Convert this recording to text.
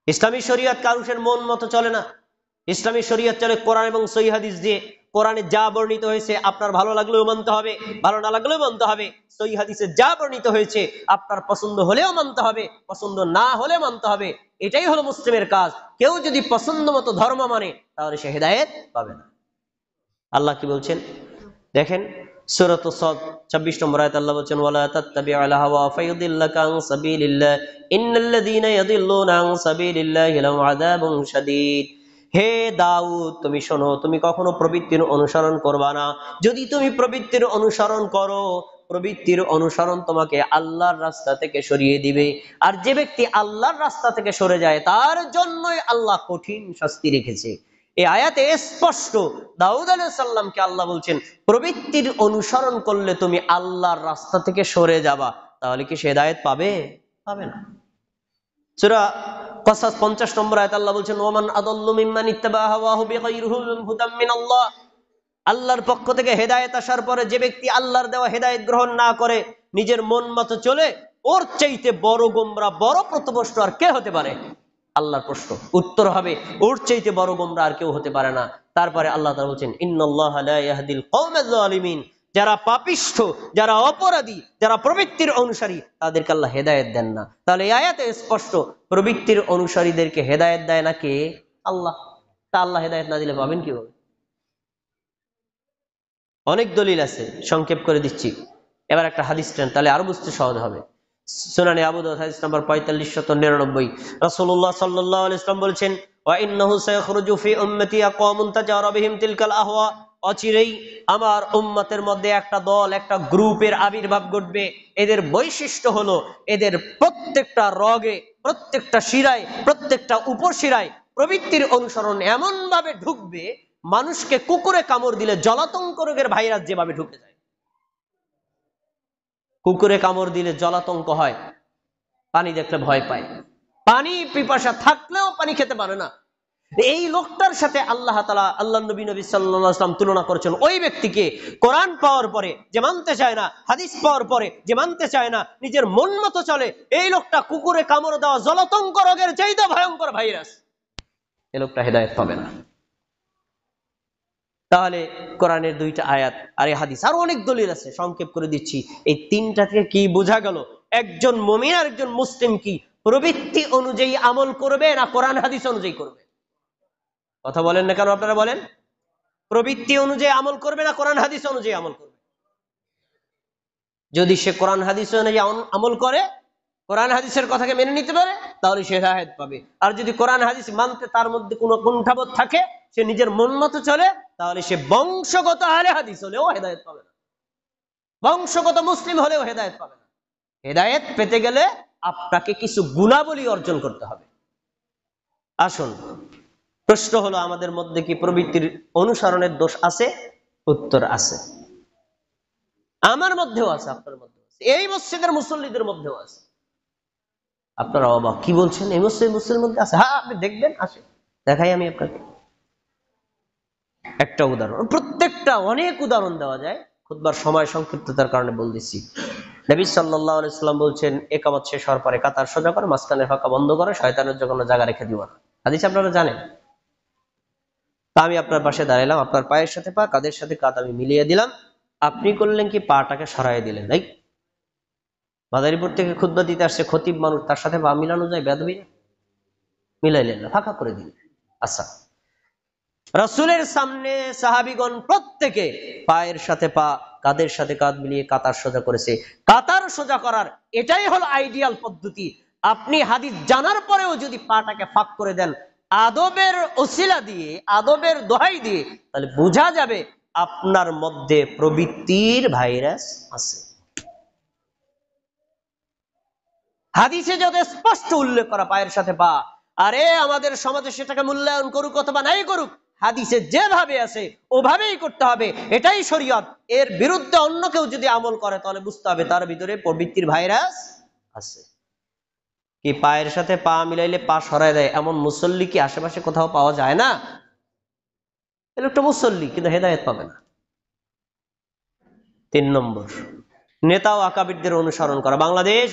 ইসলামী শরীয়ত কারুষের মন মতো চলে না। ইসলামী শরীয়ত চলে কোরআন এবং সহিহ হাদিস দিয়ে। কোরআনে যা বর্ণিত হয়েছে আপনার ভালো লাগলেও মানতে হবে, ভালো না লাগলেও মানতে হবে। সহিহ হাদিসে যা বর্ণিত হয়েছে আপনার পছন্দ হলেও মানতে হবে, পছন্দ না হলে মানতে হবে। এটাই হলো মুসলিমের কাজ। কেউ যদি পছন্দ মতো ধর্ম মানে তাহলে সে হেদায়েত পাবে না। আল্লাহ কি বলছেন দেখেন, সূরাত সাদ 26 নম্বর আয়াতে আল্লাহ বলেন, ওয়ালা তাত্তাবি'ু আল হাওয়া ফায়ুদিল্লাকা আন সাবিলিল্লাহ ইন্নাল্লাযীনা ইয়াদিল্লুনা আন সাবিলিল্লাহি লাহুম আযাবুন শাদীদ। হে দাউদ, তুমি শোনো, তুমি কখনো প্রবৃত্তির অনুসরণ করবা না। যদি তুমি প্রবৃত্তির অনুসরণ করো, প্রবৃত্তির অনুসরণ তোমাকে আল্লাহর রাস্তা থেকে সরিয়ে দিবে। আর যে ব্যক্তি আল্লাহর রাস্তা থেকে সরে যায় তার জন্যই আল্লাহ কঠিন শাস্তি রেখেছে। এই আয়াতে স্পষ্ট দাউদ আলাইহিস সালামকে আল্লাহ বলছেন, প্রবৃত্তির অনুসরণ করলে তুমি আল্লাহর রাস্তা থেকে সরে যাবা, তাহলে কি সে হিদায়াত পাবে? পাবে না। সূরা কসাস 50 নম্বর আয়াতে আল্লাহ বলছেন, ওমান আদাল্লু মিম্মান ইত্তাবা হাওয়াহু বিগাইরি হুদাম মিনাল্লাহ। আল্লাহর পক্ষ থেকে হেদায়েত আসার পরে যে ব্যক্তি আল্লাহর দেওয়া হেদায়েত গ্রহণ না করে, নিজের মন মতো চলে, ওর চাইতে বড় গোমরা, বড় পথভ্রষ্ট আর কে হতে পারে? আল্লাহর প্রশ্ন উত্তর হবে, ওর চাইতে বড় গোমরা আর কেউ হতে পারে না। তারপরে আল্লাহ তাআলা বলছেন, ইন্নাল্লাহা লা ইয়াহদিল কওমাজ জালিমিন। যারা পাপিষ্ঠ, যারা অপরাধী, যারা প্রবৃত্তির অনুসারী, তাদেরকে আল্লাহ হেদায়েত দেন না। তাহলে এই আয়াতে স্পষ্ট প্রবৃত্তির অনুসারীদেরকে হেদায়েত দেয় না কে? আল্লাহ। তা আল্লাহ হেদায়েত না দিলে পাবেন কিভাবে? অনেক দলিল আছে, সংক্ষেপ করে দিচ্ছি। এবার একটা হাদিস নেন, তাহলে আরো বুঝতে সহজ হবে। সুনানে আবু দাউদ হাদিস নাম্বার 4599, রাসূলুল্লাহ সাল্লাল্লাহু আলাইহি ওয়াসাল্লাম বলেছেন, ওয়া ইন্নাহু সায়াখরুজু ফি উম্মতি আকওয়ামুন তাজারা বিহিম তিলকাল আহওয়া। অচিরেই আমার উম্মতের মধ্যে একটা দল, একটা গ্রুপের আবির্ভাব ঘটবে। এদের বৈশিষ্ট্য হলো, এদের প্রত্যেকটা রগে, প্রত্যেকটা শিরায়, প্রত্যেকটা উপশিরায় প্রবৃত্তির অনুসরণ এমন ভাবে ঢুকবে, মানুষকে কুকুরে কামড় দিলে জলাতঙ্ক রোগের ভাইরাস যেভাবে ঢুকে যায়। কুকুরে কামড় দিলে জলাতঙ্ক হয়, পানি দেখলে ভয় পায়, পানি পিপাসা থাকলেও পানি খেতে পারে না। এই লোকটার সাথে আল্লাহ তাআলা, আল্লাহ নবী সাল্লাল্লাহু আলাইহি ওয়াসাল্লাম তুলনা করেছেন ওই ব্যক্তিকে, কোরআন পাওয়ার পরে যে মানতে চায় না, হাদিস পাওয়ার পরে যে মানতে চায় না, নিজের মন মতো চলে, এই লোকটা কুকুরে কামড় দেওয়া জলাতঙ্ক রোগের চাইতে ভয়ঙ্কর ভাইরাস। এই লোকটা হেদায়েত পাবে না। তাহলে কোরআনের দুইটা আয়াত আর এই হাদিস, আরো অনেক দলিল আছে, সংক্ষেপ করে দিচ্ছি। এই তিনটা থেকে কি বোঝা গেল? একজন মুমিন আর একজন মুসলিম কি প্রবৃত্তি অনুযায়ী আমল করবে না কোরআন হাদিস অনুযায়ী করবে? কথা বলেন না কেন আপনারা? বলেন, প্রবৃত্তি অনুযায়ী আমল করবে না কোরআন হাদিস অনুযায়ী আমল করবে? যদি সে কোরআন হাদিস অনুযায়ী আমল করে, কোরআন হাদিসের কথাকে মেনে নিতে পারে, তাহলে সে হেদায়েত পাবে। আর যদি কোরআন হাদিস মানতে তার মধ্যে কোনো কুণ্ঠাবোধ থাকে, সে নিজের মন মতো চলে, তাহলে সে বংশগত আহলে হাদিস হলেও হেদায়েত পাবে না, বংশগত মুসলিম হলেও হেদায়েত পাবে না। হেদায়েত পেতে গেলে আপনাকে কিছু গুণাবলী অর্জন করতে হবে। আসুন, প্রশ্ন হলো, আমাদের মধ্যে কি প্রবৃত্তির অনুসরণের দোষ আছে? উত্তর আছে। আমার মধ্যেও আছে, আপনার মধ্যেও আছে, এই মসজিদের মুসল্লিদের মধ্যেও আছে। আপনারা অবাক, কি বলছেন? এই মুসলিমের মধ্যে আছে? হ্যাঁ, আপনি দেখবেন, আসে দেখাই আমি আপনাকে একটা উদাহরণ। প্রত্যেকটা অনেক উদাহরণ দেওয়া যায়, খুতবার সময় সংক্ষিপ্ততার কারণে বলতেছি। নবী সাল্লাল্লাহু আলাইহি ওয়াসাল্লাম বলছেন, ইকামত শেষ হওয়ার পরে কাতার সোজা করে, মাঝখানের ফাঁকা বন্ধ করে, শয়তানের জন্য জায়গা রেখে দিও না। হাদিস আপনারা জানেন। তা আমি আপনার পাশে দাঁড়ালাম, আপনার পায়ের সাথে পা, কাঁধের সাথে কাঁধ আমি মিলিয়ে দিলাম। আপনি করলেন কি? পাটাকে সরাই দিলেন। এই মাদারীপুর থেকে খুতবা দিতে আসছে খতিব মানুষ, তার সাথে পা মিলানো যায়? বেদবি না? মিলাইলেন না, ফাঁকা করে দিলেন। আচ্ছা, রাসূলের সামনে সাহাবীগণ প্রত্যেকে পায়ের সাথে পা, কাঁধের সাথে কাঁধ মিলিয়ে কাতার সোজা করেছে। কাতার সোজা করার এটাই হলো আইডিয়াল পদ্ধতি। আপনি হাদিস জানার পরেও যদি পাটাকে ফাঁক করে দেন আদবের ওসিলা দিয়ে, আদবের দোহাই দিয়ে, তাহলে বোঝা যাবে আপনার মধ্যে প্রবৃত্তির ভাইরাস আছে। হাদিসে যত স্পষ্ট উল্লেখ করা পায়ের সাথে পা, আরে আমাদের সমাজে সেটাকে মূল্যায়ন করুক অথবা নাই করুক, হাদিসে যেভাবে আছে ওভাবেই করতে হবে, এটাই শরীয়ত। এর বিরুদ্ধে অন্য কেউ যদি আমল করে, তাহলে বুঝতে হবে তার ভিতরে প্রবৃত্তির ভাইরাস আছে। কি পায়ের সাথে পা মিলাইলে পা সরাই দেয় এমন মুসল্লি কি আশেপাশে কোথাও পাওয়া যায় না? এর একটা মুসল্লি, কিন্তু হেদায়েত পাবে না। 3 নম্বর, নেতা ও আকাবিরদের অনুসরণ করা। বাংলাদেশ